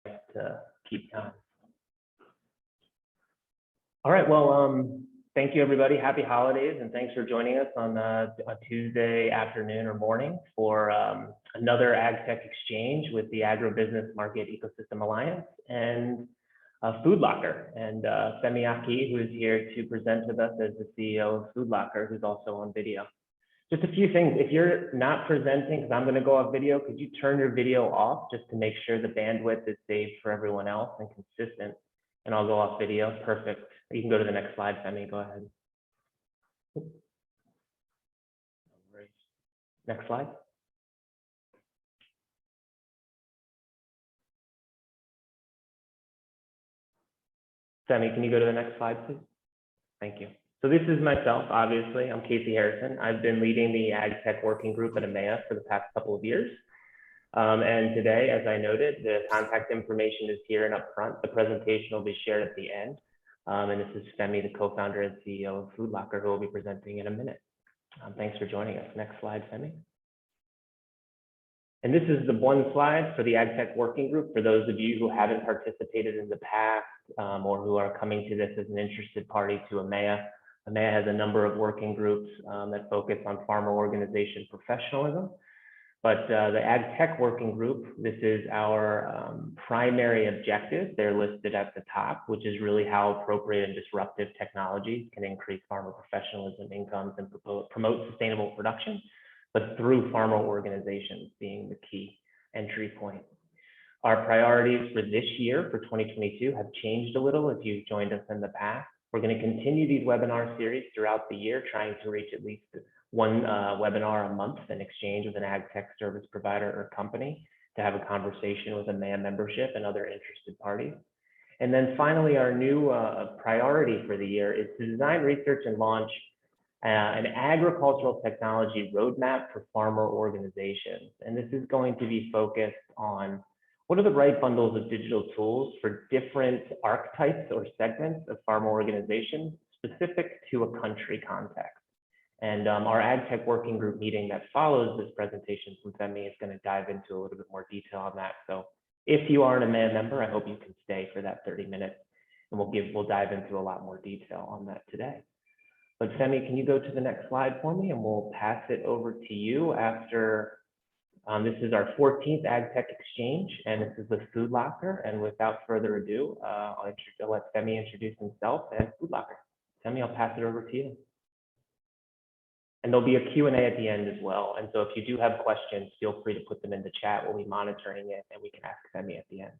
to keep time. All right, well, thank you everybody. Happy holidays, and thanks for joining us on a Tuesday afternoon or morning for another AgTech Exchange with the Agribusiness Market Ecosystem Alliance and Foodlocker. And Femi Aki, who is here to present with us as the CEO of Foodlocker, who's also on video. Just a few things. If you're not presenting, because I'm going to go off video, could you turn your video off just to make sure the bandwidth is saved for everyone else and consistent? And I'll go off video. Perfect. You can go to the next slide, Femi. Go ahead. Next slide. Femi, can you go to the next slide, please? Thank you. So this is myself, obviously. I'm Casey Harrison. I've been leading the AgTech working group at EMEA for the past couple of years. And today, as I noted, the contact information is here and up front. The presentation will be shared at the end. And this is Femi, the co-founder and CEO of Foodlocker, who will be presenting in a minute. Thanks for joining us. Next slide, Femi. And this is the one slide for the AgTech working group. For those of you who haven't participated in the past or who are coming to this as an interested party to EMEA, EMEA has a number of working groups that focus on farmer organization professionalism. But the AgTech working group, this is our primary objective. They're listed at the top, which is really how appropriate and disruptive technologies can increase farmer professionalism, incomes, and promote sustainable production, but through farmer organizations being the key entry point. Our priorities for this year, for 2022, have changed a little if you've joined us in the past. We're going to continue these webinar series throughout the year, trying to reach at least one webinar a month in exchange with an AgTech service provider or company to have a conversation with a EMEA membership and other interested parties. And then finally, our new priority for the year is to design, research, and launch an agricultural technology roadmap for farmer organizations. And this is going to be focused on what are the right bundles of digital tools for different archetypes or segments of farmer organizations specific to a country context. And our AgTech working group meeting that follows this presentation from Femi is going to dive into a little bit more detail on that. So if you are an EMEA member, I hope you can stay for that 30 minutes, and we'll dive into a lot more detail on that today. But Femi, can you go to the next slide for me, and we'll pass it over to you after. This is our 14th AgTech Exchange, and this is the Foodlocker. And without further ado, I'll let Femi introduce himself and Foodlocker. Femi, I'll pass it over to you. And there'll be a Q&A at the end as well. And so if you do have questions, feel free to put them in the chat. We'll be monitoring it, and we can ask Femi at the end.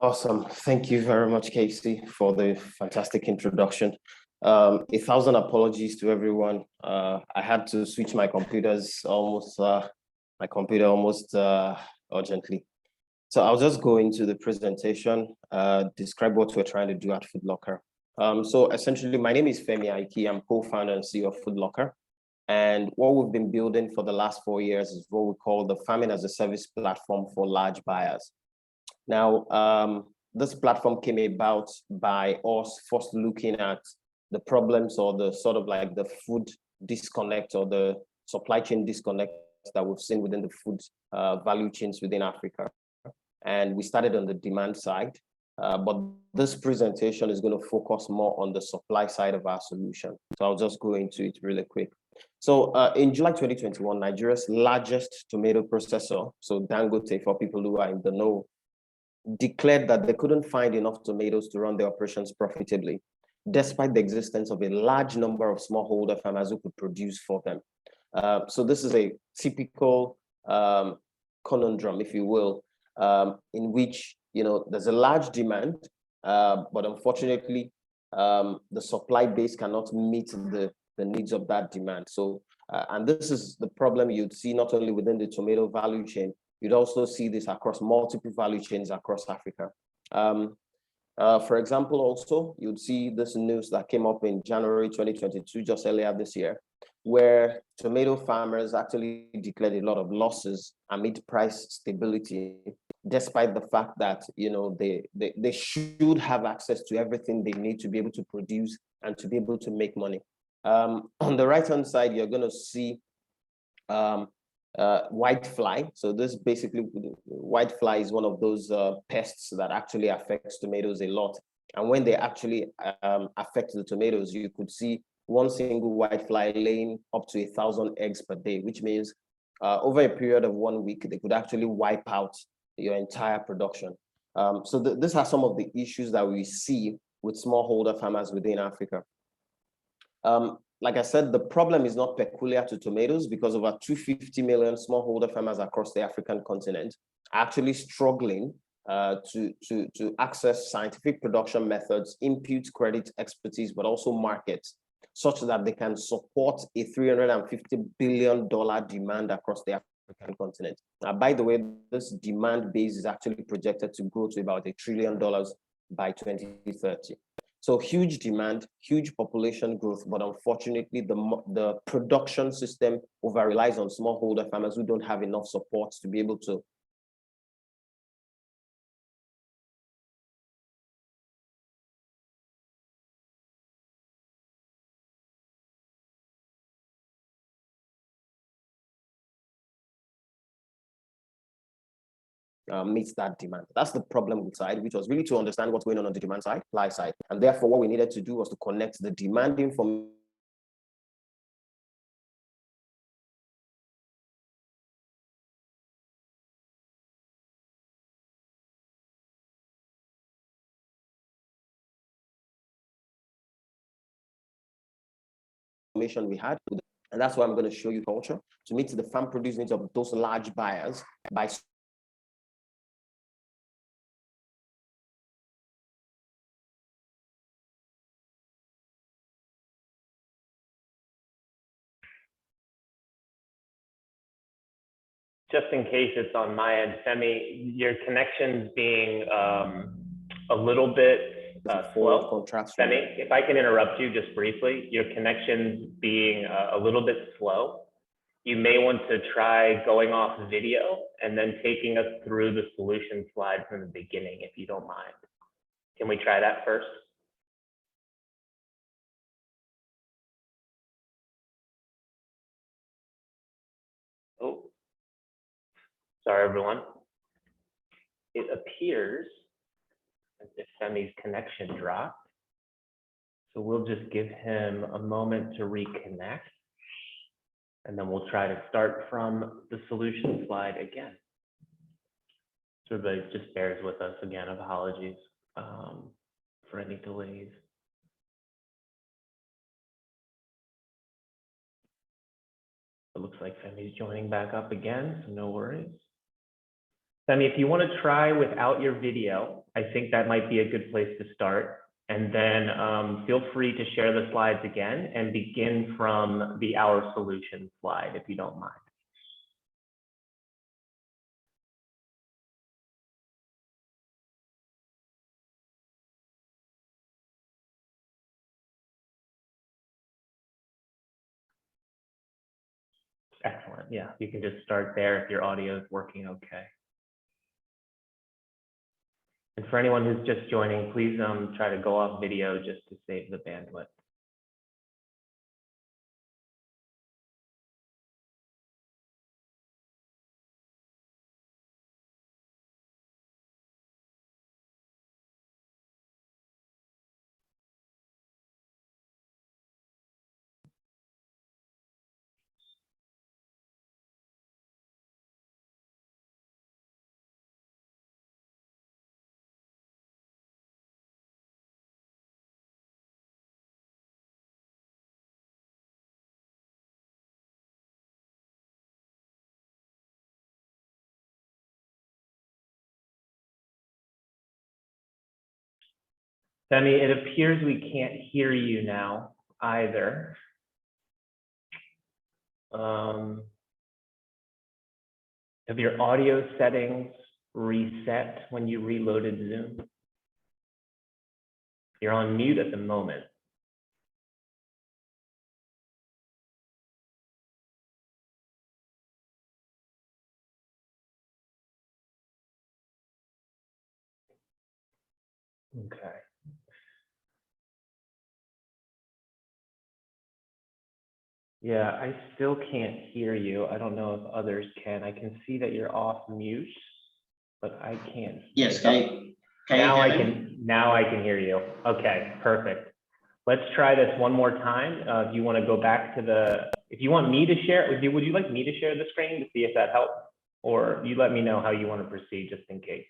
Awesome. Thank you very much, Casey, for the fantastic introduction. 1,000 apologies to everyone. I had to switch my computers almost urgently. So I'll just go into the presentation, describe what we're trying to do at Foodlocker. So essentially, my name is Femi Aki. I'm co-founder and CEO of Foodlocker. And what we've been building for the last 4 years is what we call the farming as a service platform for large buyers. Now, this platform came about by us first looking at the problems or the sort of like the food disconnect or the supply chain disconnect that we've seen within the food value chains within Africa. And we started on the demand side, but this presentation is going to focus more on the supply side of our solution. So I'll just go into it really quick. So in July 2021, Nigeria's largest tomato processor, so Dangote for people who are in the know, declared that they couldn't find enough tomatoes to run their operations profitably, despite the existence of a large number of smallholder farmers who could produce for them. So this is a typical conundrum, if you will, in which there's a large demand, but unfortunately, the supply base cannot meet the needs of that demand. So, and this is the problem you'd see not only within the tomato value chain, you'd also see this across multiple value chains across Africa. For example, also, you'd see this news that came up in January 2022, just earlier this year, where tomato farmers actually declared a lot of losses amid price stability, despite the fact that they should have access to everything they need to be able to produce and to be able to make money. On the right-hand side, you're going to see whitefly. So this basically, whitefly is one of those pests that actually affects tomatoes a lot. And when they actually affect the tomatoes, you could see one single whitefly laying up to 1,000 eggs per day, which means over a period of 1 week, they could actually wipe out your entire production. So these are some of the issues that we see with smallholder farmers within Africa. Like I said, the problem is not peculiar to tomatoes because over 250 million smallholder farmers across the African continent are actually struggling to access scientific production methods, input credit expertise, but also markets, such that they can support a $350 billion demand across the African continent. By the way, this demand base is actually projected to grow to about $1 trillion by 2030. So huge demand, huge population growth, but unfortunately, the production system over relies on smallholder farmers who don't have enough support to be able to meets that demand. That's the problem side, which was really to understand what's going on the demand side, supply side. And therefore, what we needed to do was to connect the demand information we had. And that's why I'm going to show you culture to meet the farm produce needs of those large buyers by Just in case it's on my end, Femi, your connection's being a little bit slow. Femi, if I can interrupt you just briefly, your connection's being a little bit slow. You may want to try going off video and then taking us through the solution slide from the beginning, if you don't mind. Can we try that first? Oh, sorry, everyone. It appears as if Femi's connection dropped. So we'll just give him a moment to reconnect. And then we'll try to start from the solution slide again. So everybody just bears with us again. Apologies for any delays. It looks like Femi's joining back up again, so no worries. Femi, if you want to try without your video, I think that might be a good place to start. And then feel free to share the slides again and begin from the Our Solution slide, if you don't mind. Excellent. Yeah, you can just start there if your audio is working okay. And for anyone who's just joining, please try to go off video just to save the bandwidth. Femi, it appears we can't hear you now either. Have your audio settings reset when you reloaded Zoom? You're on mute at the moment. Okay. Yeah, I still can't hear you. I don't know if others can. I can see that you're off mute, but I can't. Yes, can you Now hear I me? can. Now I can hear you. Okay, perfect. Let's try this one more time. If you want to go back to the, if you want me to share, would you like me to share the screen to see if that helps? Or you let me know how you want to proceed just in case.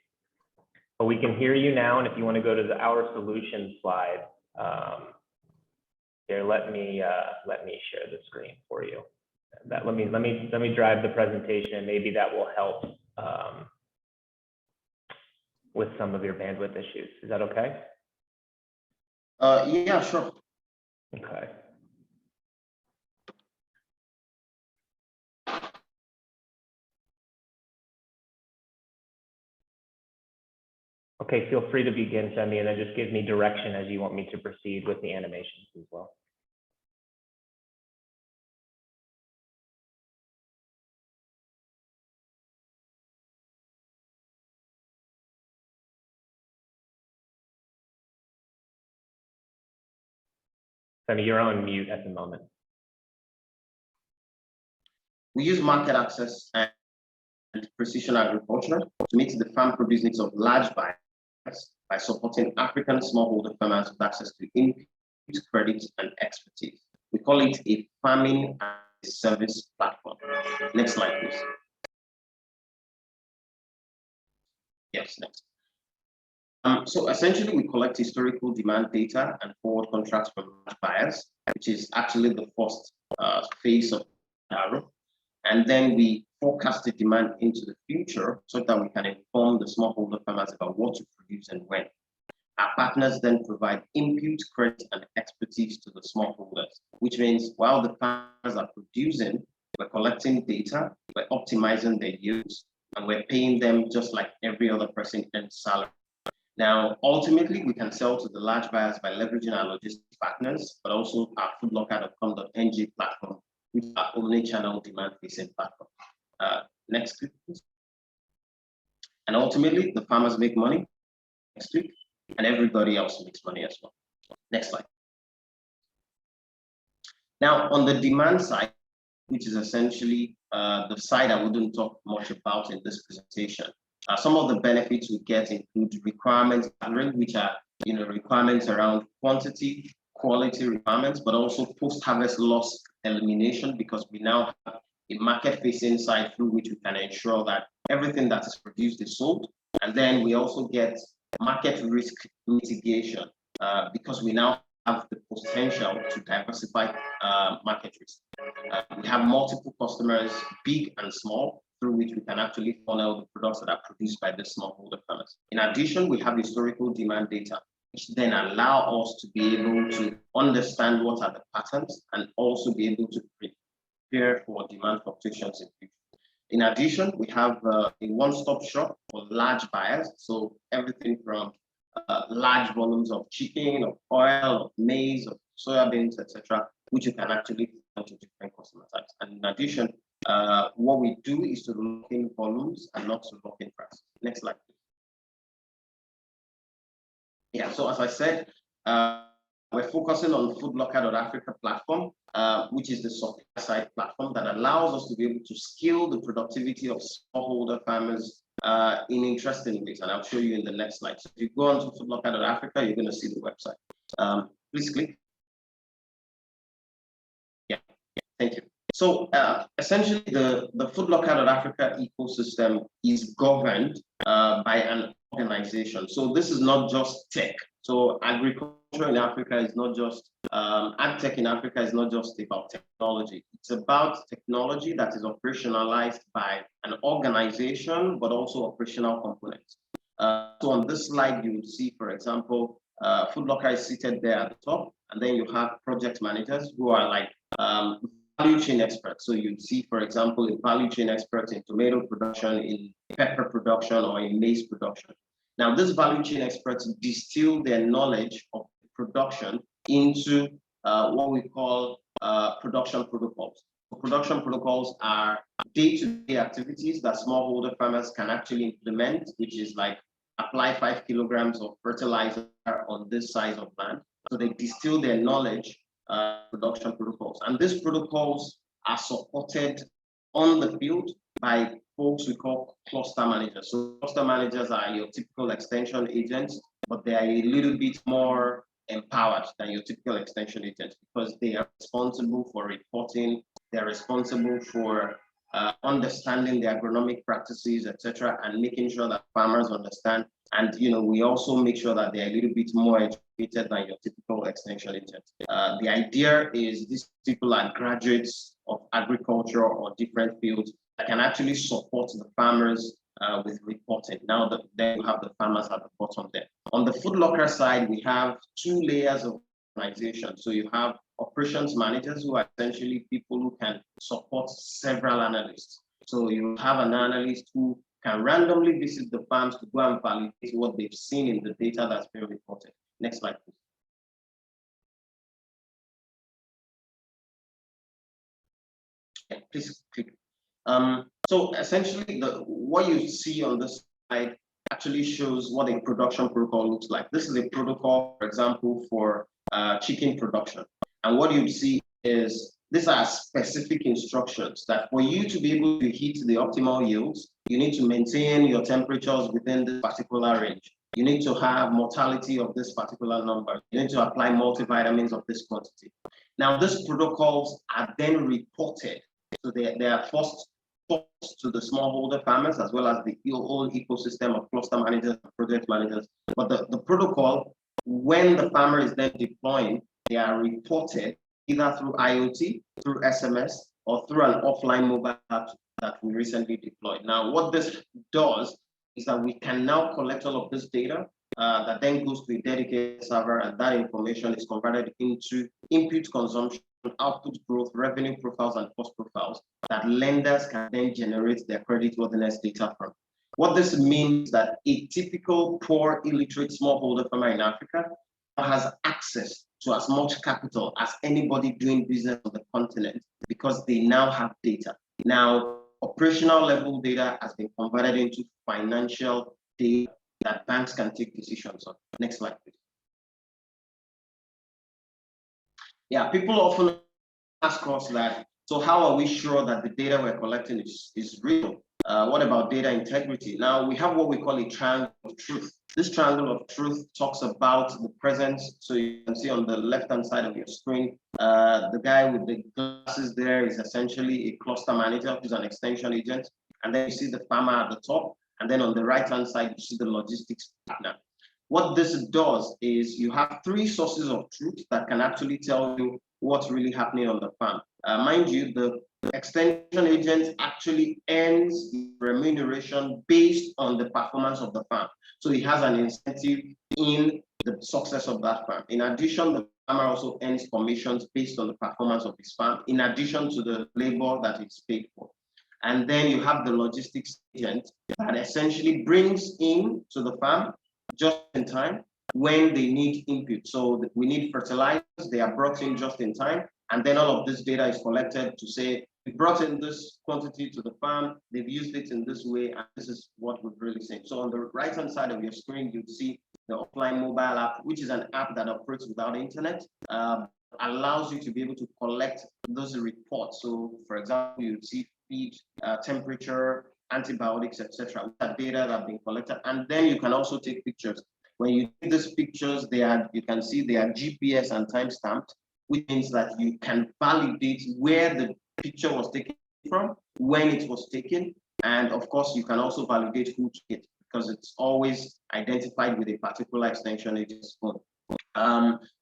But we can hear you now, and if you want to go to the Our Solutions slide, here, let me share the screen for you. That let me drive the presentation. Maybe that will help with some of your bandwidth issues. Is that okay? Yeah, sure. Okay. Okay, feel free to begin, Femi, and then just give me direction as you want me to proceed with the animations as well. Femi, you're on mute at the moment. We use market access and precision agriculture to meet the farm produce needs of large buyers by supporting African smallholder farmers with access to input, credit, and expertise. We call it a farming as a service platform. Next slide, please. Yes, next. So essentially, we collect historical demand data and forward contracts from buyers, which is actually the first phase of arrow. And then we forecast the demand into the future so that we can inform the smallholder farmers about what to produce and when. Our partners then provide input, credit, and expertise to the smallholders, which means while the farmers are producing, we're collecting data, we're optimizing their yields, and we're paying them just like every other person in salary. Now, ultimately, we can sell to the large buyers by leveraging our logistics partners, but also our foodlocker.com.ng platform, which is our omni-channel demand-facing platform. Next click, please. And ultimately, the farmers make money. Next click. And everybody else makes money as well. Next slide. Now, on the demand side, which is essentially the side I wouldn't talk much about in this presentation, some of the benefits we get include requirements gathering, which are requirements around quantity, quality requirements, but also post-harvest loss elimination, because we now have a market-facing side through which we can ensure that everything that is produced is sold. And then we also get market risk mitigation because we now have the potential to diversify market risk. We have multiple customers, big and small, through which we can actually funnel the products that are produced by the smallholder farmers. In addition, we have historical demand data, which then allow us to be able to understand what are the patterns and also be able to prepare for demand fluctuations in future. In addition, we have a one-stop shop for large buyers. So everything from large volumes of chicken, of oil, of maize, of soybeans, etc., which you can actually sell to different customer types. And in addition, what we do is to lock in volumes and not to lock in price. Next slide, please. Yeah, so as I said, we're focusing on Foodlocker.Africa platform, which is the supply side platform that allows us to be able to scale the productivity of smallholder farmers in interesting ways. And I'll show you in the next slide. So if you go on to Foodlocker.Africa, you're going to see the website. Please click. Yeah, thank you. So essentially, the Foodlocker.Africa ecosystem is governed by an organization. So this is not just tech. So agriculture in Africa is not just, AgTech in Africa is not just about technology. It's about technology that is operationalized by an organization, but also operational components. So on this slide, you will see, for example, Foodlocker is seated there at the top, and then you have project managers who are like value chain experts. So you'd see, for example, a value chain expert in tomato production, in pepper production, or in maize production. Now, these value chain experts distill their knowledge of production into what we call production protocols. So production protocols are day-to-day activities that smallholder farmers can actually implement, which is like apply 5 kilograms of fertilizer on this size of land. So they distill their knowledge production protocols. And these protocols are supported on the field by folks we call cluster managers. So cluster managers are your typical extension agents, but they are a little bit more empowered than your typical extension agents because they are responsible for reporting, they're responsible for understanding the agronomic practices, etc., and making sure that farmers understand. And we also make sure that they're a little bit more educated than your typical extension agent. The idea is these people are graduates of agriculture or different fields that can actually support the farmers with reporting. Now then you have the farmers at the bottom there. On the Foodlocker side, we have two layers of organization. So you have operations managers who are essentially people who can support several analysts. So you have an analyst who can randomly visit the farms to go and validate what they've seen in the data that's been reported. Next slide, please. Okay, please click. So essentially, what you see on this slide actually shows what a production protocol looks like. This is a protocol, for example, for chicken production. And what you see is these are specific instructions that for you to be able to hit the optimal yields, you need to maintain your temperatures within this particular range. You need to have mortality of this particular number. You need to apply multivitamins of this quantity. Now, these protocols are then reported. So they are first taught to the smallholder farmers as well as the whole ecosystem of cluster managers and project managers. But the protocol, when the farmer is then deploying, they are reported either through IoT, through SMS, or through an offline mobile app that we recently deployed. Now, what this does is that we can now collect all of this data that then goes to a dedicated server, and that information is converted into input consumption, output growth, revenue profiles, and cost profiles that lenders can then generate their creditworthiness data from. What this means is that a typical poor, illiterate smallholder farmer in Africa has access to as much capital as anybody doing business on the continent because they now have data. Now, operational level data has been converted into financial data that banks can take decisions on. Next slide, please. Yeah, people often ask us that, so how are we sure that the data we're collecting is real? What about data integrity? Now, we have what we call a triangle of truth. This triangle of truth talks about the presence. So you can see on the left-hand side of your screen, the guy with the glasses there is essentially a cluster manager who's an extension agent. And then you see the farmer at the top. And then on the right-hand side, you see the logistics partner. What this does is you have three sources of truth that can actually tell you what's really happening on the farm. Mind you, the extension agent actually earns remuneration based on the performance of the farm. So he has an incentive in the success of that farm. In addition, the farmer also earns commissions based on the performance of his farm, in addition to the labor that it's paid for. And then you have the logistics agent that essentially brings in to the farm just in time when they need input. So we need fertilizers, they are brought in just in time. And then all of this data is collected to say, we brought in this quantity to the farm, they've used it in this way, and this is what we've really seen. So on the right-hand side of your screen, you'd see the offline mobile app, which is an app that operates without internet, allows you to be able to collect those reports. So for example, you'd see feed, temperature, antibiotics, etc. That data that have been collected, and then you can also take pictures. When you take these pictures, you can see they are GPS and time-stamped, which means that you can validate where the picture was taken from, when it was taken, and of course, you can also validate who took it because it's always identified with a particular extension agent's phone.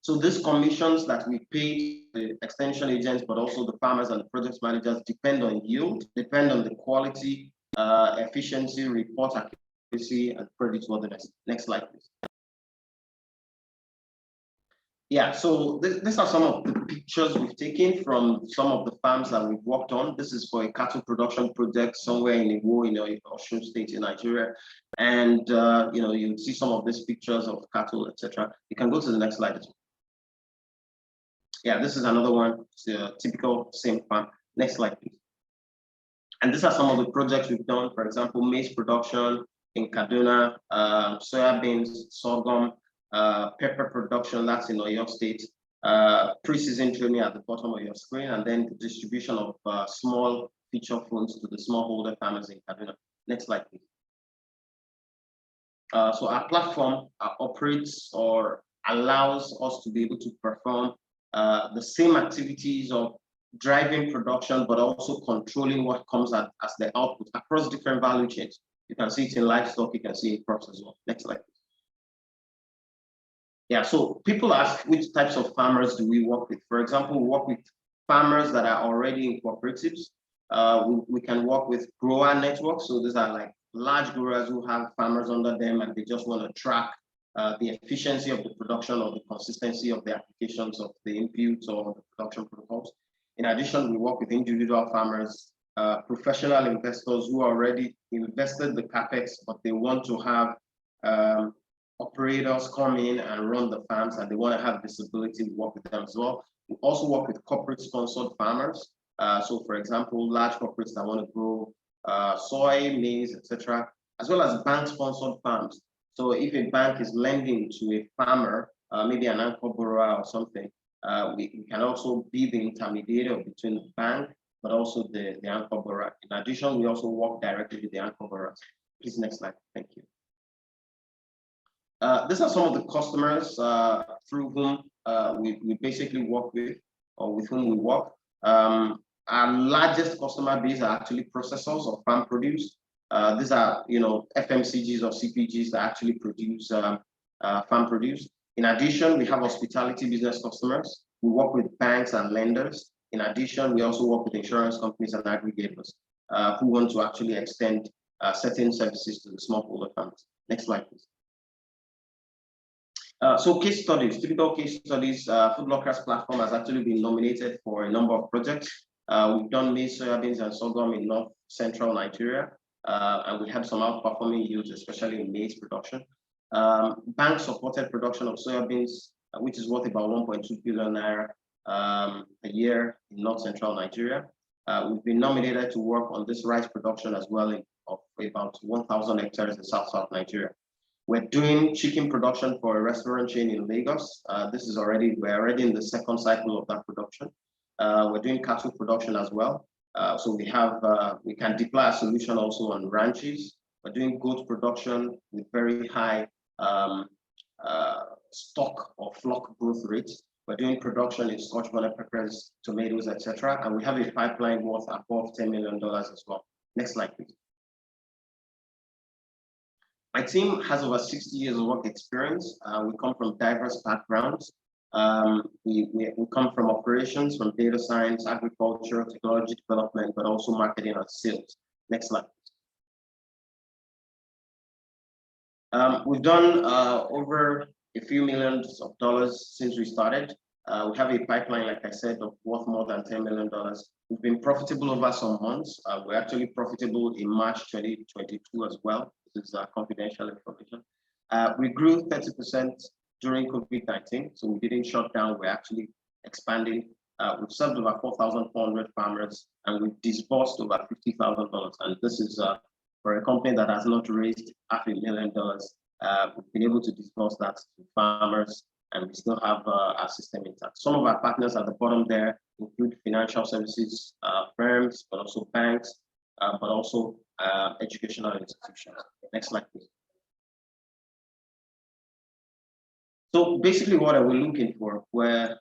So these commissions that we pay the extension agents, but also the farmers and the project managers, depend on yield, depend on the quality, efficiency, report accuracy, and creditworthiness. Next slide, please. Yeah, so these are some of the pictures we've taken from some of the farms that we've worked on. This is for a cattle production project somewhere in Iwo, in Osun State in Nigeria. And you see some of these pictures of cattle, etc. You can go to the next slide. Yeah, this is another one. It's a typical same farm. Next slide, please. And these are some of the projects we've done. For example, maize production in Kaduna, soybeans, sorghum, pepper production, that's in Oyo State, pre-season training at the bottom of your screen, and then the distribution of small feature phones to the smallholder farmers in Kaduna. Next slide, please. So our platform operates or allows us to be able to perform the same activities of driving production, but also controlling what comes as the output across different value chains. You can see it in livestock, you can see it in crops as well. Next slide. Yeah, so people ask which types of farmers do we work with? For example, we work with farmers that are already in cooperatives. We can work with grower networks. So these are like large growers who have farmers under them and they just want to track the efficiency of the production or the consistency of the applications of the inputs or the production protocols. In addition, we work with individual farmers, professional investors who already invested the capex, but they want to have operators come in and run the farms and they want to have visibility. We work with them as well. We also work with corporate sponsored farmers. So for example, large corporates that want to grow soy, maize, etc., as well as bank sponsored farms. So if a bank is lending to a farmer, maybe an anchor borrower or something, we can also be the intermediary between the bank, but also the anchor borrower. In addition, we also work directly with the anchor borrowers. Please, next slide. Thank you. These are some of the customers through whom we basically work with, or with whom we work. Our largest customer base are actually processors of farm produce. These are, FMCGs or CPGs that actually produce farm produce. In addition, we have hospitality business customers. We work with banks and lenders. In addition, we also work with insurance companies and aggregators who want to actually extend certain services to the smallholder farmers. Next slide, please. So case studies, typical case studies, Foodlocker's platform has actually been nominated for a number of projects. We've done maize, soybeans, and sorghum in North Central Nigeria, and we had some outperforming yields, especially in maize production. Bank-supported production of soybeans, which is worth about 1.2 billion naira a year in North Central Nigeria. We've been nominated to work on this rice production as well of about 1,000 hectares in South Nigeria. We're doing chicken production for a restaurant chain in Lagos. We're already in the second cycle of that production. We're doing cattle production as well. So we can deploy a solution also on ranches. We're doing goat production with very high stock or flock growth rates. We're doing production in Scotch bonnet peppers, tomatoes, etc. And we have a pipeline worth above $10 million as well. Next slide, please. My team has over 60 years of work experience. We come from diverse backgrounds. We come from operations, from data science, agriculture, technology development, but also marketing and sales. Next slide. We've done over a few millions of dollars since we started. We have a pipeline, like I said, of worth more than $10 million. We've been profitable over some months. We're actually profitable in March 2022 as well. This is confidential information. We grew 30% during COVID-19, so we didn't shut down. We're actually expanding. We've served over 4,400 farmers, and we've disbursed over $50,000. And this is for a company that has not raised $500,000. We've been able to disburse that to farmers, and we still have our system intact. Some of our partners at the bottom there include financial services firms, but also banks, but also educational institutions. Next slide, please. So basically, what are we looking for? We're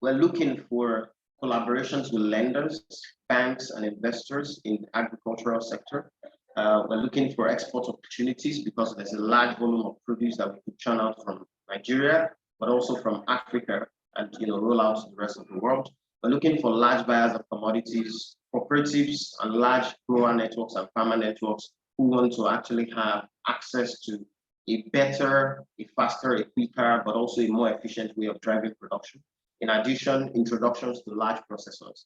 looking for collaborations with lenders, banks, and investors in the agricultural sector. We're looking for export opportunities because there's a large volume of produce that we could churn out from Nigeria, but also from Africa, and roll out to the rest of the world. We're looking for large buyers of commodities, cooperatives, and large grower networks and farmer networks who want to actually have access to a better, a faster, a quicker, but also a more efficient way of driving production. In addition, introductions to large processors.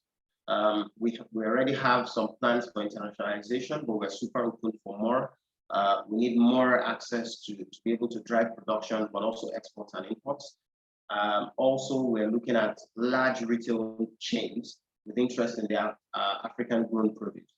We already have some plans for internationalization, but we're super open for more. We need more access to be able to drive production, but also exports and imports. Also, we're looking at large retail chains with interest in their African grown produce.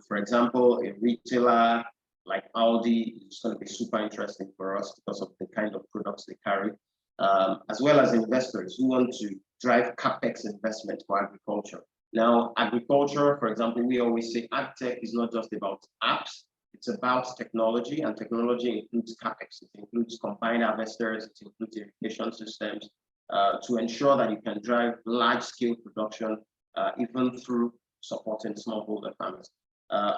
For example, a retailer like Aldi is going to be super interesting for us because of the kind of products they carry. as well as investors who want to drive capex investment for agriculture. Now, agriculture, for example, we always say AgTech is not just about apps, it's about technology, and technology includes capex. It includes combined harvesters, it includes irrigation systems to ensure that you can drive large-scale production, even through supporting smallholder farmers.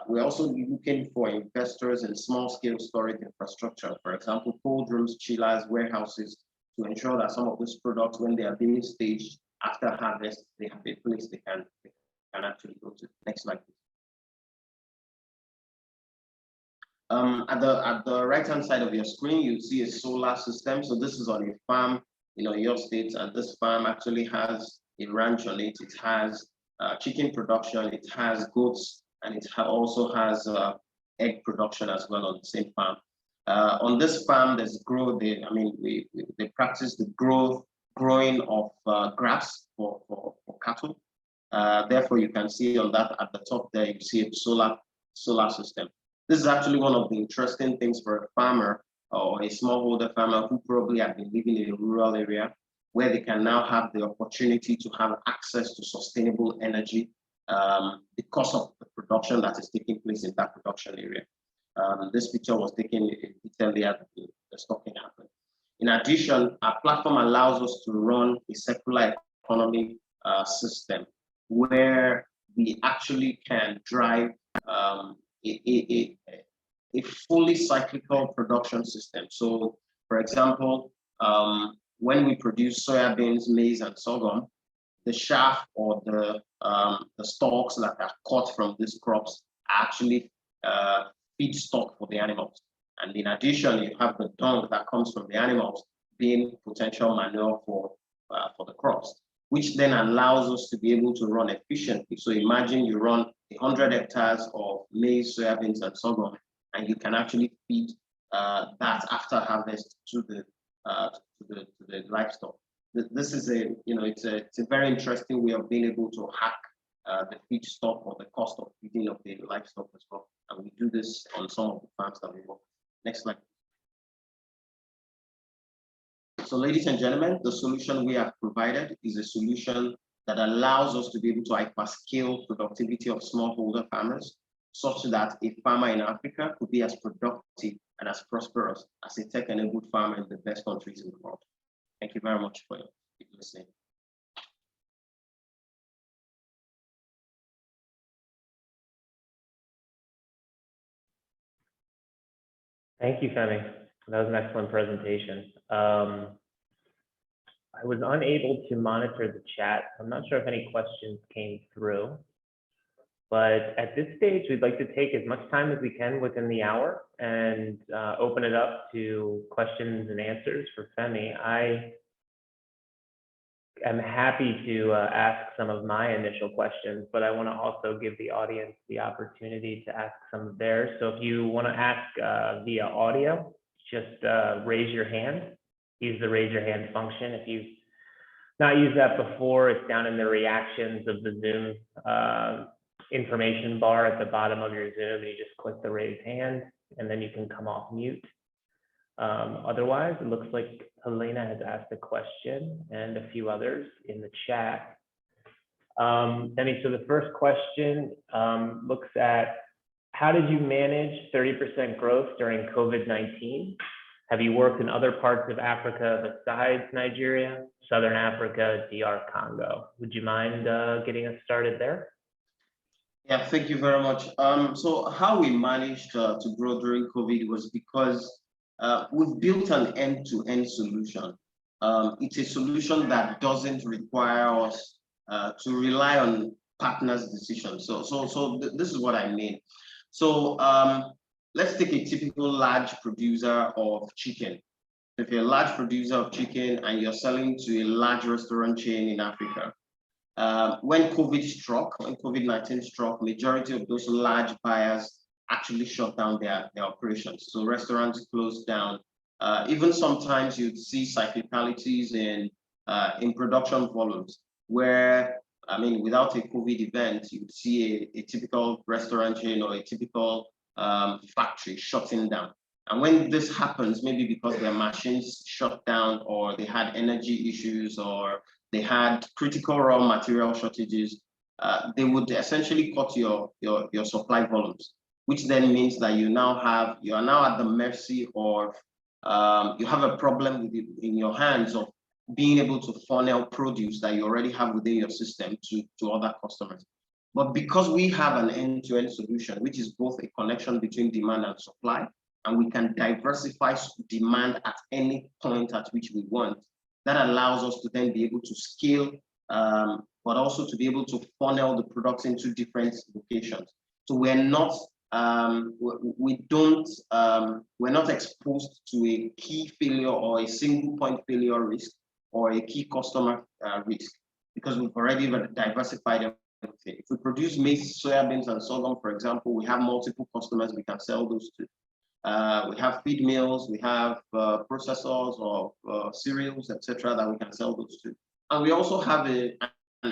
We're also looking for investors in small-scale storage infrastructure, for example, cold rooms, chillers, warehouses, to ensure that some of these products, when they are being staged after harvest, they have a place they can actually go to. Next slide, please. At the right-hand side of your screen, you see a solar system. So this is on a farm, in your state, and this farm actually has a ranch on it. It has chicken production, it has goats, and it also has egg production as well on the same farm. On this farm, there's growth. They practice the growing of grass for cattle. Therefore, you can see on that at the top there, you see a solar system. This is actually one of the interesting things for a farmer or a smallholder farmer who probably have been living in a rural area, where they can now have the opportunity to have access to sustainable energy because of the production that is taking place in that production area. This picture was taken immediately after the stocking happened. In addition, our platform allows us to run a circular economy system where we actually can drive a fully cyclical production system. So, for example, when we produce soybeans, maize, and sorghum, the chaff or the stalks that are cut from these crops are actually feedstock for the animals. And in addition, you have the dung that comes from the animals being potential manure for the crops, which then allows us to be able to run efficiently. So imagine you run 100 hectares of maize, soybeans, and sorghum, and you can actually feed that after harvest to the livestock. This is it's a very interesting way of being able to hack the feedstock or the cost of feeding of the livestock as well. And we do this on some of the farms that we work. Next slide. So ladies and gentlemen, the solution we have provided is a solution that allows us to be able to hyperscale productivity of smallholder farmers, such that a farmer in Africa could be as productive and as prosperous as a tech-enabled farmer in the best countries in the world. Thank you very much for listening. Thank you, Femi. That was an excellent presentation. I was unable to monitor the chat. I'm not sure if any questions came through, but at this stage, we'd like to take as much time as we can within the hour and open it up to questions and answers for Femi. I am happy to ask some of my initial questions, but I want to also give the audience the opportunity to ask some of theirs. So if you want to ask via audio, just raise your hand. Use the raise your hand function. If you've not used that before, it's down in the reactions of the Zoom information bar at the bottom of your Zoom. You just click the raise hand, and then you can come off mute. Otherwise, it looks like Helena has asked a question and a few others in the chat. Demi, so the first question looks at, how did you manage 30% growth during COVID-19? Have you worked in other parts of Africa besides Nigeria, Southern Africa, DR Congo? Would you mind getting us started there? Yeah, thank you very much. So how we managed to grow during COVID was because we've built an end-to-end solution. It's a solution that doesn't require us to rely on partners' decisions. So this is what I mean. So let's take a typical large producer of chicken. If you're a large producer of chicken and you're selling to a large restaurant chain in Africa, when COVID-19 struck, majority of those large buyers actually shut down their operations. So restaurants closed down. Even sometimes you'd see cyclicalities in production volumes, where, without a COVID event, you'd see a typical restaurant chain or a typical factory shutting down. And when this happens, maybe because their machines shut down or they had energy issues or they had critical raw material shortages, they would essentially cut your supply volumes, which then means that you are now at the mercy of, you have a problem in your hands of being able to funnel produce that you already have within your system to other customers. But because we have an end-to-end solution, which is both a connection between demand and supply, and we can diversify demand at any point at which we want, that allows us to then be able to scale, but also to be able to funnel the products into different locations. So we're not we're not exposed to a key failure or a single point failure risk or a key customer risk, because we've already diversified everything. If we produce maize, soybeans, and sorghum, for example, we have multiple customers we can sell those to. We have feed mills, we have processors of cereals, etc., that we can sell those to. And we also have an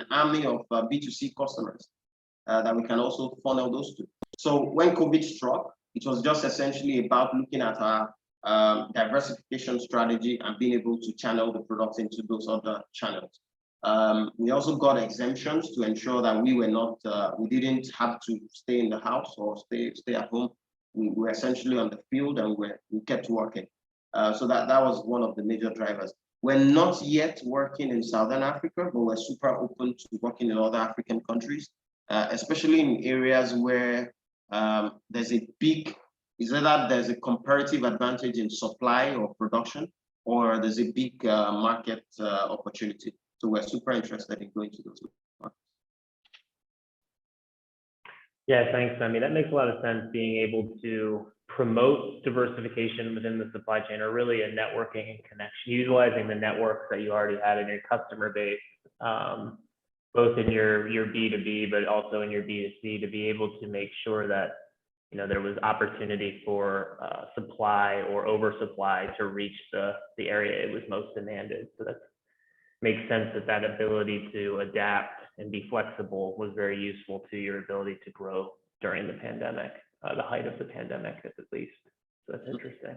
army of B2C customers that we can also funnel those to. So when COVID struck, it was just essentially about looking at our diversification strategy and being able to channel the products into those other channels. We also got exemptions to ensure that we were not, we didn't have to stay in the house or stay at home. We were essentially on the field and we kept working. So that was one of the major drivers. We're not yet working in Southern Africa, but we're super open to working in other African countries, especially in areas where there's a big, is either there's a comparative advantage in supply or production, or there's a big market opportunity. So we're super interested in going to those markets. Yeah, thanks. I mean, that makes a lot of sense, being able to promote diversification within the supply chain, or really a networking and connection, utilizing the networks that you already had in your customer base, both in your B2B, but also in your B2C, to be able to make sure that, you know, there was opportunity for supply or oversupply to reach the area it was most demanded. So that makes sense that ability to adapt and be flexible was very useful to your ability to grow during the pandemic, the height of the pandemic at least. So that's interesting.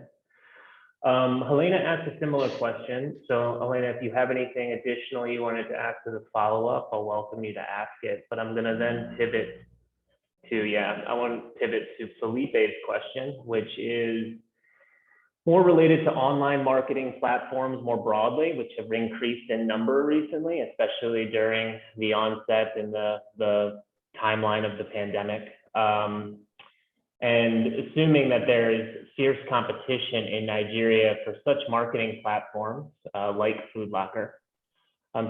Helena asked a similar question. So Helena, if you have anything additional you wanted to ask as a follow-up, I'll welcome you to ask it, but I'm gonna then pivot to, I want to pivot to Felipe's question, which is more related to online marketing platforms more broadly, which have increased in number recently, especially during the onset and the timeline of the pandemic. And assuming that there is fierce competition in Nigeria for such marketing platforms like Foodlocker,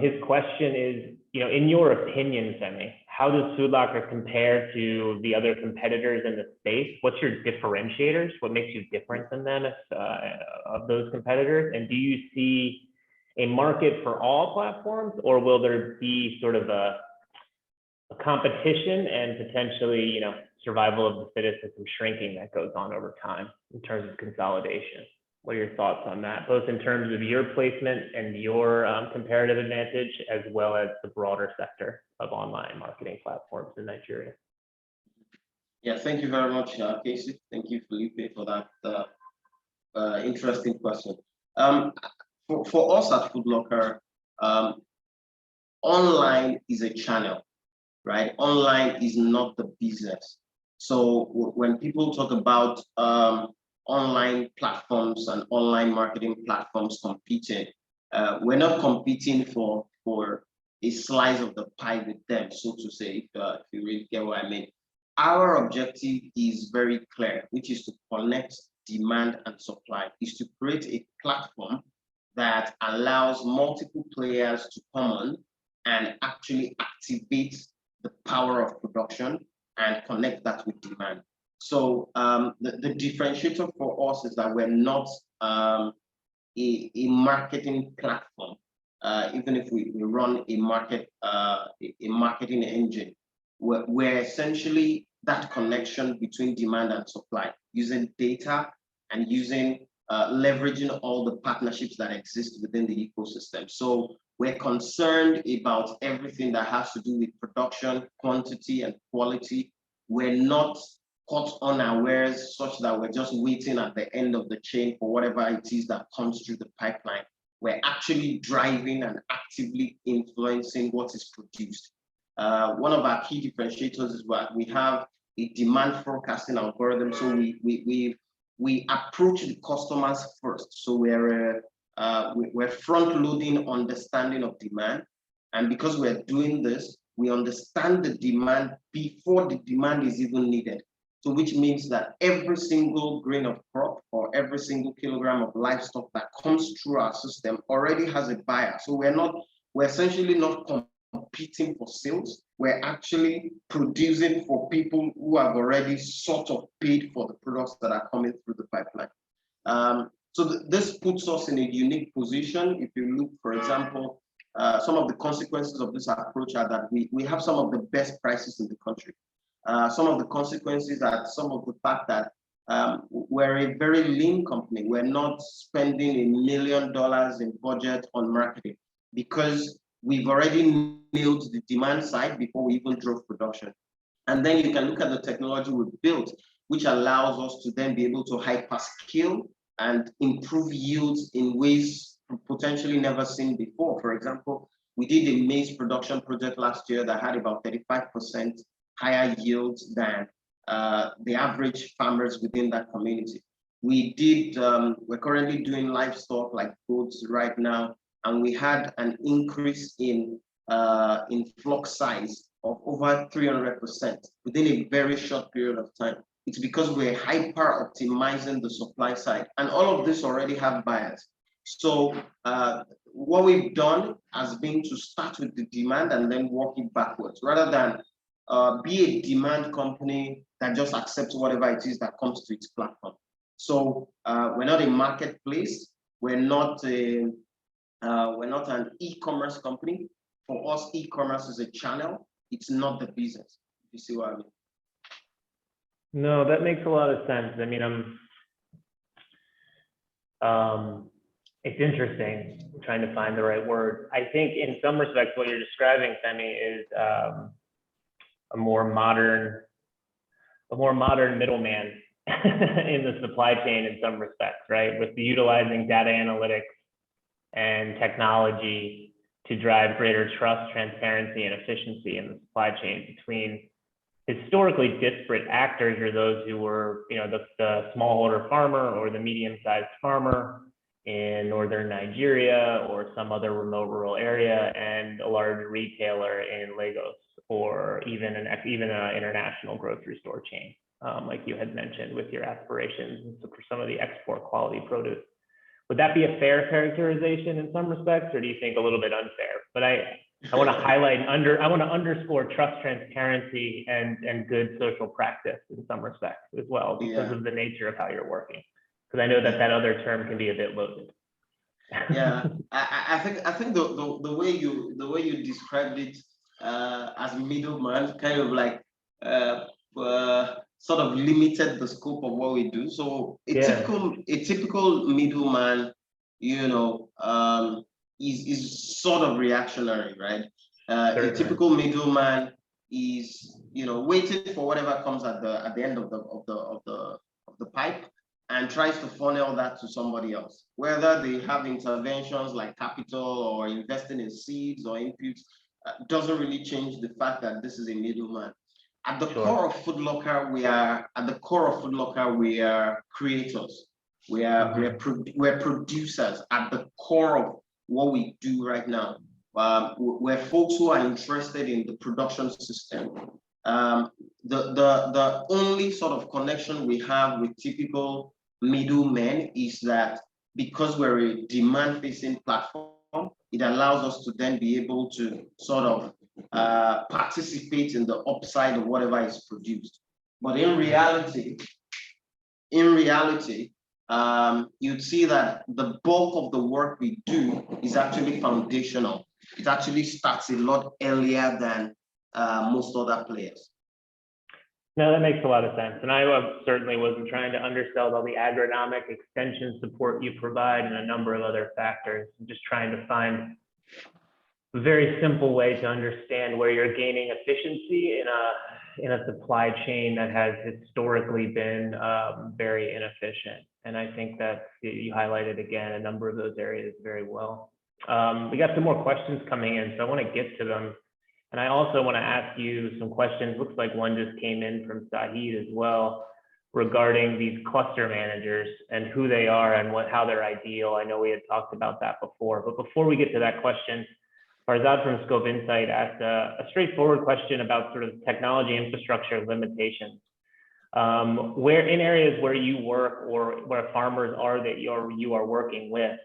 his question is, you know, in your opinion, Femi, how does Foodlocker compare to the other competitors in the space? What's your differentiators? What makes you different than them of those competitors? And do you see a market for all platforms, or will there be sort of a competition and potentially, you know, survival of the fittest and some shrinking that goes on over time in terms of consolidation? What are your thoughts on that, both in terms of your placement and your comparative advantage, as well as the broader sector of online marketing platforms in Nigeria? Yeah, thank you very much, Casey. Thank you, Felipe, for that interesting question. For us at Foodlocker, online is a channel, right? Online is not the business. So when people talk about online platforms and online marketing platforms competing, we're not competing for a slice of the pie with them, so to say, if you really get what I mean. Our objective is very clear, which is to connect demand and supply, is to create a platform that allows multiple players to come on and actually activate the power of production and connect that with demand. So the differentiator for us is that we're not a marketing platform, even if we run a marketing engine. We're essentially that connection between demand and supply, using data and using leveraging all the partnerships that exist within the ecosystem. So we're concerned about everything that has to do with production, quantity, and quality. We're not caught unawares such that we're just waiting at the end of the chain for whatever it is that comes through the pipeline. We're actually driving and actively influencing what is produced. One of our key differentiators is that we have a demand forecasting algorithm. So we approach the customers first. So we're front loading understanding of demand. And because we're doing this, we understand the demand before the demand is even needed. So which means that every single grain of crop or every single kilogram of livestock that comes through our system already has a buyer. So we're essentially not competing for sales. We're actually producing for people who have already sort of paid for the products that are coming through the pipeline. This puts us in a unique position. If you look, for example, some of the consequences of this approach are that we have some of the best prices in the country. Some of the consequences are some of the fact that we're a very lean company. We're not spending $1 million in budget on marketing because we've already nailed the demand side before we even drove production. And then you can look at the technology we've built, which allows us to then be able to hyperscale and improve yields in ways potentially never seen before. For example, we did a maize production project last year that had about 35% higher yields than the average farmers within that community. We're currently doing livestock like goats right now, and we had an increase in flock size of over 300% within a very short period of time. It's because we're hyper optimizing the supply side, and all of this already have buyers. So what we've done has been to start with the demand and then work it backwards, rather than be a demand company that just accepts whatever it is that comes to its platform. So we're not a marketplace. We're not an e-commerce company. For us, e-commerce is a channel. It's not the business. You see what I mean? No, that makes a lot of sense. I mean, it's interesting. I'm trying to find the right word. I think in some respects, what you're describing, Femi, is a more modern middleman in the supply chain in some respects, right? With the utilizing data analytics and technology to drive greater trust, transparency, and efficiency in the supply chain between historically disparate actors, or those who were, the smallholder farmer or the medium-sized farmer in northern Nigeria or some other remote rural area, and a large retailer in Lagos, or even an international grocery store chain, like you had mentioned with your aspirations for some of the export quality produce. Would that be a fair characterization in some respects, or do you think a little bit unfair? But I want to highlight I want to underscore trust, transparency, and good social practice in some respects as well, because of the nature of how you're working. Because I know that other term can be a bit loaded. Yeah, I think the way you described it as middleman kind of like sort of limited the scope of what we do. So a typical middleman, is sort of reactionary, right? A typical middleman is waiting for whatever comes at the end of the pipe, and tries to funnel that to somebody else. Whether they have interventions like capital or investing in seeds or inputs, doesn't really change the fact that this is a middleman. At the core of Foodlocker, we are creators. We're producers at the core of what we do right now. We're folks who are interested in the production system. The only sort of connection we have with typical middlemen is that because we're a demand-facing platform, it allows us to then be able to sort of participate in the upside of whatever is produced. But in reality, you'd see that the bulk of the work we do is actually foundational. It actually starts a lot earlier than most other players. No, that makes a lot of sense. And I certainly wasn't trying to undersell all the agronomic extension support you provide and a number of other factors. I'm just trying to find a very simple way to understand where you're gaining efficiency in a supply chain that has historically been very inefficient. And I think that you highlighted again a number of those areas very well. We got some more questions coming in, so I want to get to them. And I also want to ask you some questions. Looks like one just came in from Sahid as well, regarding these cluster managers and who they are and how they're ideal. I know we had talked about that before, but before we get to that question, Farzad from Scope Insight asked a straightforward question about sort of technology infrastructure limitations. Where in areas where you work or where farmers are that you are working with,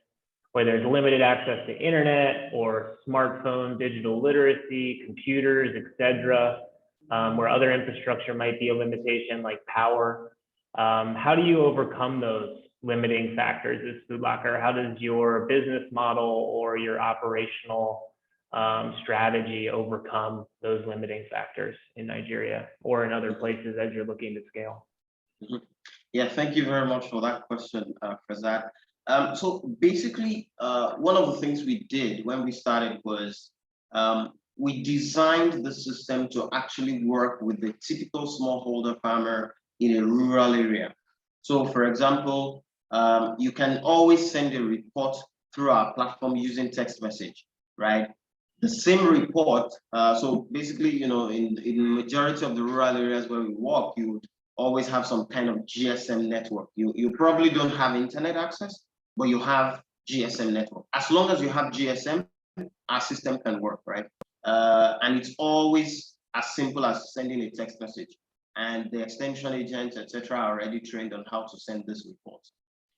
where there's limited access to internet or smartphone, digital literacy, computers, etc., where other infrastructure might be a limitation like power. How do you overcome those limiting factors as Foodlocker? How does your business model or your operational strategy overcome those limiting factors in Nigeria or in other places as you're looking to scale? Yeah, thank you very much for that question, Farzad. So basically, one of the things we did when we started was we designed the system to actually work with the typical smallholder farmer in a rural area. So for example, you can always send a report through our platform using text message, right? The same report, so basically, you know, in the majority of the rural areas where we work, you would always have some kind of GSM network. You probably don't have internet access, but you have GSM network. As long as you have GSM, our system can work, right? And it's always as simple as sending a text message. And the extension agents, etc., are already trained on how to send this report.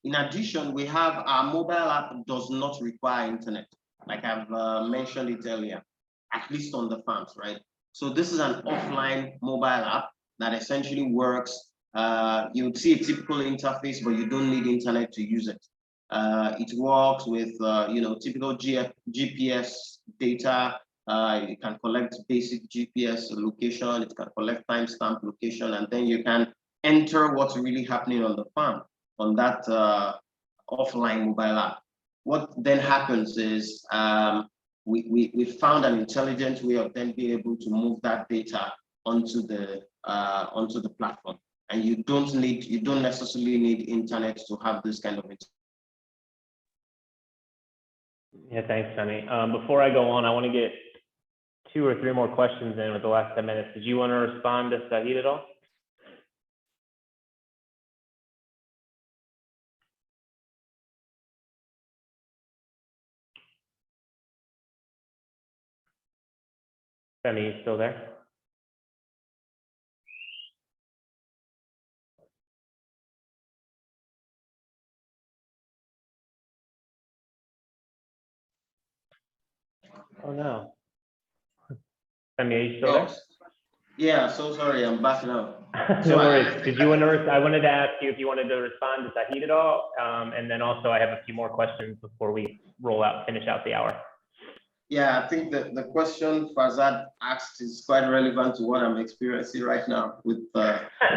In addition, we have our mobile app does not require internet, like I've mentioned it earlier, at least on the farms, right? So this is an offline mobile app that essentially works. You would see a typical interface, but you don't need internet to use it. It works with you know, typical GPS data. It can collect basic GPS location, it can collect timestamp location, and then you can enter what's really happening on the farm on that offline mobile app. What then happens is we found an intelligent way of then being able to move that data onto the platform, and you don't necessarily need internet to have this kind of internet. Yeah, thanks, Sunny. Before I go on, I want to get 2 or 3 more questions in with the last 10 minutes. Did you want to respond to Sahid at all? Sunny, you still there? Oh no. Sunny, are you still there? Yeah, so sorry, I'm back now. No worries. Did you want to? I wanted to ask you if you wanted to respond to Sahid at all, and then also I have a few more questions before we finish out the hour. Yeah, I think that the question Farzad asked is quite relevant to what I'm experiencing right now with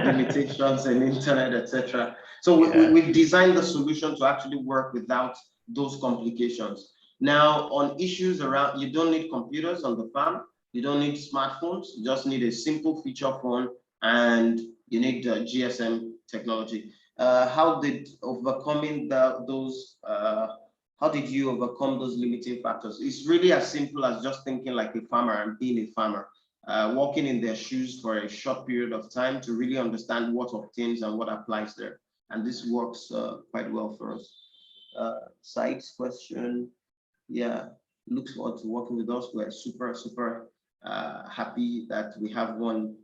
limitations and internet, etc. So we've designed the solution to actually work without those complications. Now, on issues around, you don't need computers on the farm. You don't need smartphones, you just need a simple feature phone, and you need GSM technology. How did you overcome those limiting factors? It's really as simple as just thinking like a farmer and being a farmer, walking in their shoes for a short period of time to really understand what obtains and what applies there. And this works quite well for us. Site's question, yeah, looks forward to working with us. We're super happy that we have one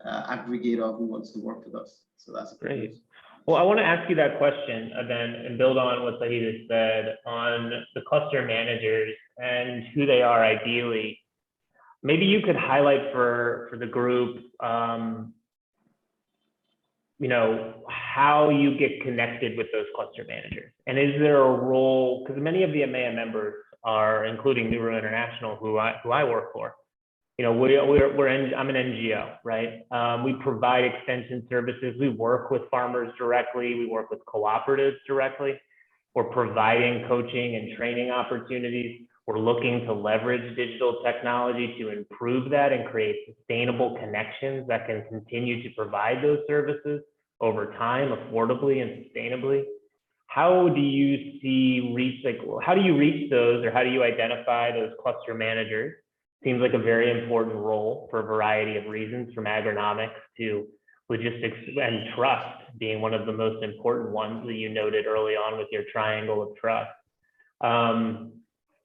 aggregator who wants to work with us. So that's great. Well, I want to ask you that question then and build on what Sahid has said on the cluster managers and who they are ideally. Maybe you could highlight for the group, you know, how you get connected with those cluster managers. And is there a role, because many of the EMEA members are, including Nuru International, who I work for. You know, I'm an NGO, right? We provide extension services. We work with farmers directly. We work with cooperatives directly. We're providing coaching and training opportunities. We're looking to leverage digital technology to improve that and create sustainable connections that can continue to provide those services over time, affordably and sustainably. How do you how do you reach those, or how do you identify those cluster managers? Seems like a very important role for a variety of reasons, from agronomics to logistics, and trust being one of the most important ones that you noted early on with your triangle of trust.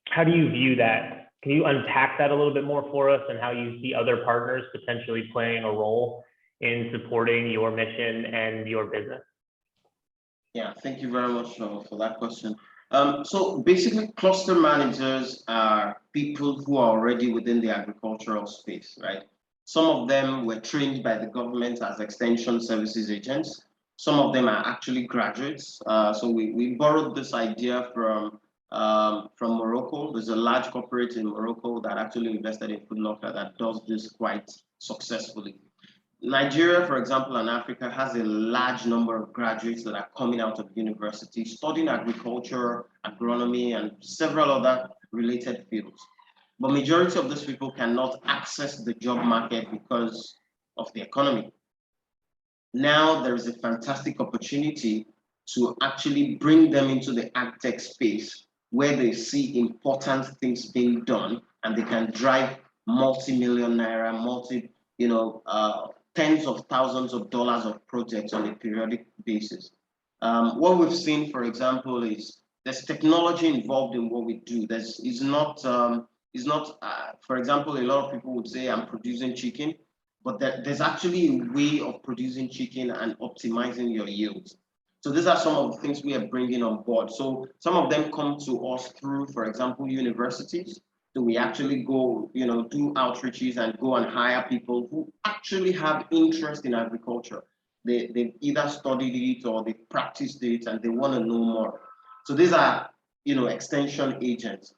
How do you view that? Can you unpack that a little bit more for us, and how you see other partners potentially playing a role in supporting your mission and your business? Yeah, thank you very much for that question. So basically, cluster managers are people who are already within the agricultural space, right? Some of them were trained by the government as extension services agents. Some of them are actually graduates. So we borrowed this idea from Morocco. There's a large corporate in Morocco that actually invested in Foodlocker that does this quite successfully. Nigeria, for example, and Africa has a large number of graduates that are coming out of university studying agriculture, agronomy, and several other related fields. But majority of these people cannot access the job market because of the economy. Now there is a fantastic opportunity to actually bring them into the AgTech space where they see important things being done and they can drive multi-million naira, tens of thousands of dollars of projects on a periodic basis. What we've seen, for example, is there's technology involved in what we do. For example, a lot of people would say I'm producing chicken, but there's actually a way of producing chicken and optimizing your yields. So these are some of the things we are bringing on board. So some of them come to us through, for example, universities. So we actually go, do outreaches and go and hire people who actually have interest in agriculture. They've either studied it or they practiced it and they want to know more. So these are, extension agents.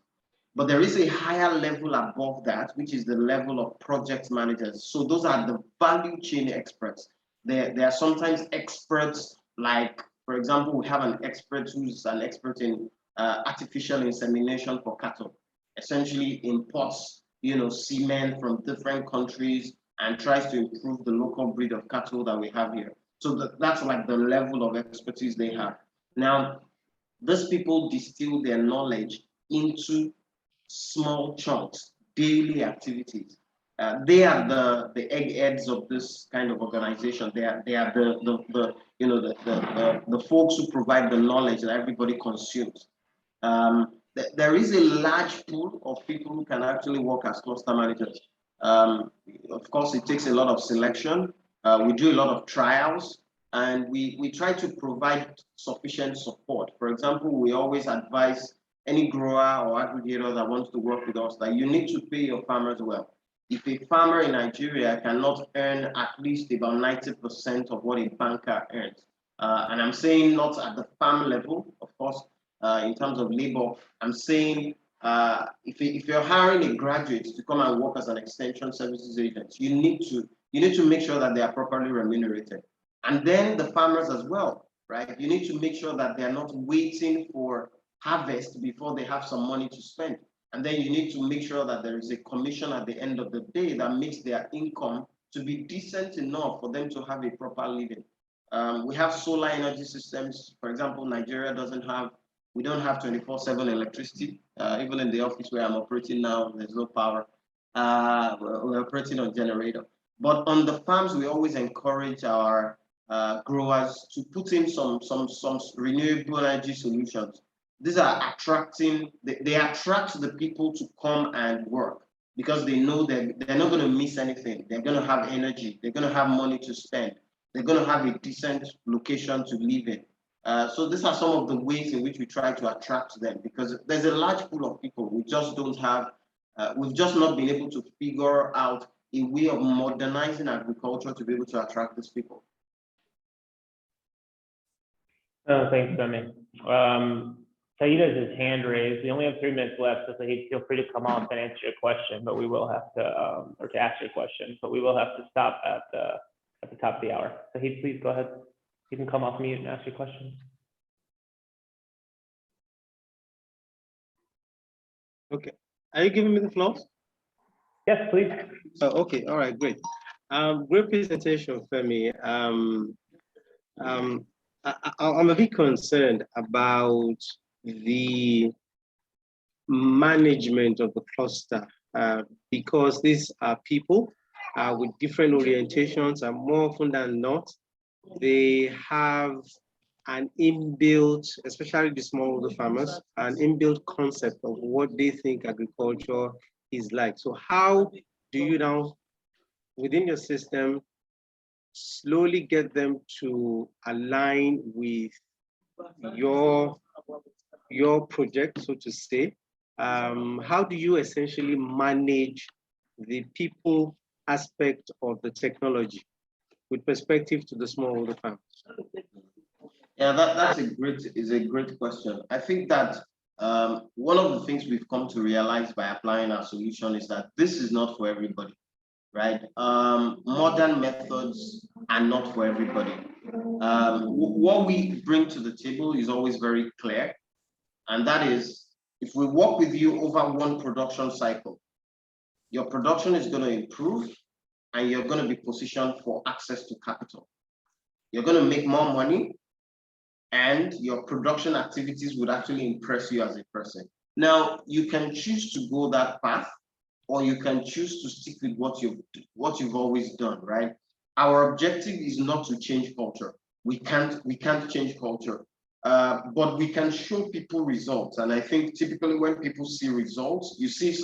But there is a higher level above that, which is the level of project managers. So those are the value chain experts. They are sometimes experts like, for example, we have an expert who's an expert in artificial insemination for cattle. Essentially imports, semen from different countries and tries to improve the local breed of cattle that we have here. So that's like the level of expertise they have. Now, these people distill their knowledge into small chunks, daily activities. They are the eggheads of this kind of organization. They are the folks who provide the knowledge that everybody consumes. There is a large pool of people who can actually work as cluster managers. Of course, it takes a lot of selection. We do a lot of trials, and we try to provide sufficient support. For example, we always advise any grower or aggregator that wants to work with us that you need to pay your farmers well. If a farmer in Nigeria cannot earn at least about 90% of what a banker earns, and I'm saying not at the farm level, of course, in terms of labor, I'm saying if you're hiring a graduate to come and work as an extension services agent, you need to make sure that they are properly remunerated. And then the farmers as well, right? You need to make sure that they're not waiting for harvest before they have some money to spend. And then you need to make sure that there is a commission at the end of the day that makes their income to be decent enough for them to have a proper living. We have solar energy systems. For example, Nigeria we don't have 24/7 electricity. Even in the office where I'm operating now, there's no power. We're operating on generator. But on the farms, we always encourage our growers to put in some renewable energy solutions. These are they attract the people to come and work because they know that they're not going to miss anything. They're going to have energy. They're going to have money to spend. They're going to have a decent location to live in. So these are some of the ways in which we try to attract them, because there's a large pool of people. We just don't have, we've just not been able to figure out a way of modernizing agriculture to be able to attract these people. Oh, thanks, Femi. Saeed has his hand raised. We only have 3 minutes left, so Saeed, feel free to come off and answer your question, but we will have to, or to ask your question, but we will have to stop at the top of the hour. Saeed, please go ahead. You can come off mute and ask your question. Okay. Are you giving me the floor? Yes, please. Oh, okay. All right. Great. Great presentation, Femi. I'm a bit concerned about the management of the cluster because these are people with different orientations, and more often than not, they have an inbuilt, especially the smallholder farmers, an inbuilt concept of what they think agriculture is like. So how do you now, within your system, slowly get them to align with your project, so to say? How do you essentially manage the people aspect of the technology with perspective to the smallholder farmers? Yeah, that's a great question. I think that one of the things we've come to realize by applying our solution is that this is not for everybody, right? Modern methods are not for everybody. What we bring to the table is always very clear, and that is, if we work with you over one production cycle, your production is going to improve and you're going to be positioned for access to capital. You're going to make more money and your production activities would actually impress you as a person. Now, you can choose to go that path, or you can choose to stick with what you've always done, right? Our objective is not to change culture. We can't change culture, but we can show people results. And I think typically when people see results, you see,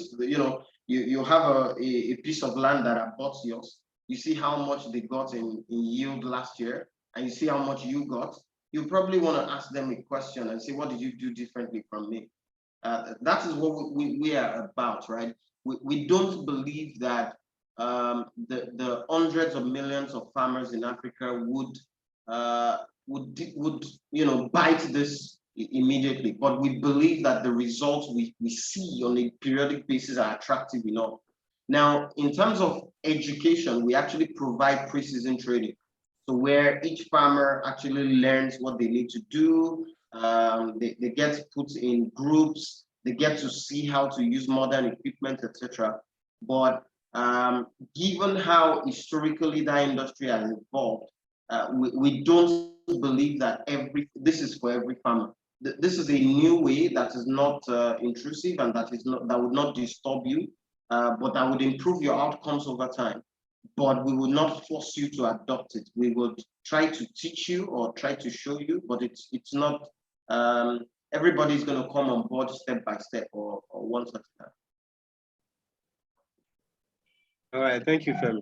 you have a piece of land that abuts yours. You see how much they got in yield last year, and you see how much you got. You probably want to ask them a question and say, what did you do differently from me? That is what we are about, right? We don't believe that the hundreds of millions of farmers in Africa would bite this immediately, but we believe that the results we see on a periodic basis are attractive enough. Now, in terms of education, we actually provide pre-season training. So where each farmer actually learns what they need to do, they get put in groups, they get to see how to use modern equipment, etc. But given how historically that industry has evolved, we don't believe that this is for every farmer. This is a new way that is not intrusive and that would not disturb you, but that would improve your outcomes over time. But we will not force you to adopt it. We would try to teach you or try to show you, but it's not, everybody's going to come on board step by step or one at a time. All right, thank you, Femi.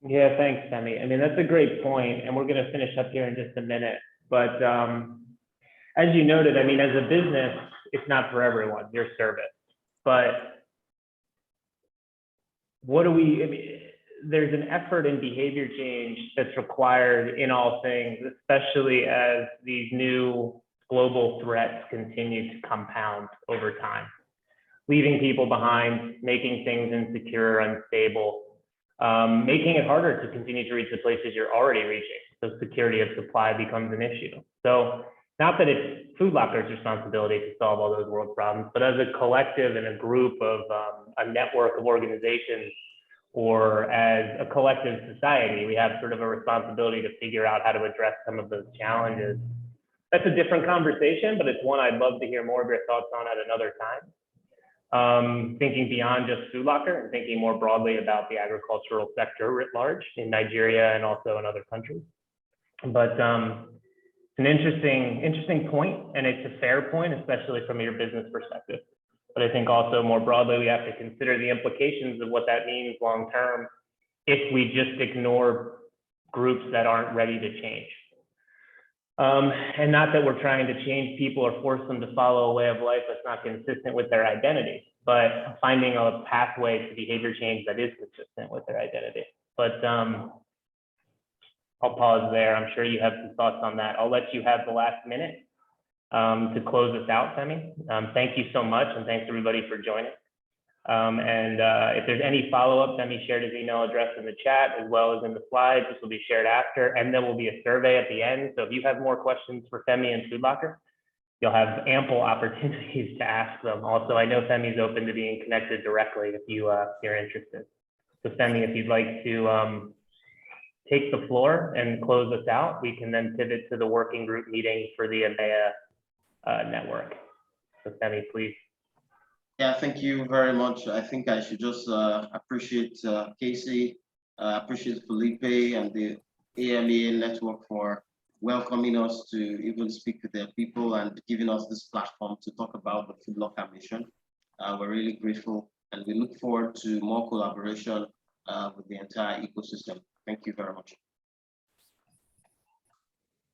Yeah, thanks, Femi. I mean, that's a great point, and we're going to finish up here in just a minute. But as you noted, I mean, as a business, it's not for everyone, your service. But what do we, I mean, there's an effort in behavior change that's required in all things, especially as these new global threats continue to compound over time, leaving people behind, making things insecure, unstable, making it harder to continue to reach the places you're already reaching. So security of supply becomes an issue. So not that it's Foodlocker's responsibility to solve all those world problems, but as a collective and a group of a network of organizations, or as a collective society, we have sort of a responsibility to figure out how to address some of those challenges. That's a different conversation, but it's one I'd love to hear more of your thoughts on at another time. Thinking beyond just Foodlocker and thinking more broadly about the agricultural sector writ large in Nigeria and also in other countries. But it's an interesting point, and it's a fair point, especially from your business perspective. But I think also more broadly, we have to consider the implications of what that means long term if we just ignore groups that aren't ready to change. And not that we're trying to change people or force them to follow a way of life that's not consistent with their identity, but finding a pathway to behavior change that is consistent with their identity. But I'll pause there. I'm sure you have some thoughts on that. I'll let you have the last minute to close us out, Femi. Thank you so much, and thanks everybody for joining. If there's any follow-up, Femi shared his email address in the chat as well as in the slides. This will be shared after, and there will be a survey at the end. So if you have more questions for Femi and Foodlocker, you'll have ample opportunities to ask them. Also, I know Femi's open to being connected directly if you're interested. So Femi, if you'd like to take the floor and close us out, we can then pivot to the working group meeting for the AMEA network. So Femi, please. Yeah, thank you very much. I think I should just appreciate Casey, appreciate Felipe and the AMEA network for welcoming us to even speak with their people and giving us this platform to talk about the Foodlocker mission. We're really grateful and we look forward to more collaboration with the entire ecosystem. Thank you very much.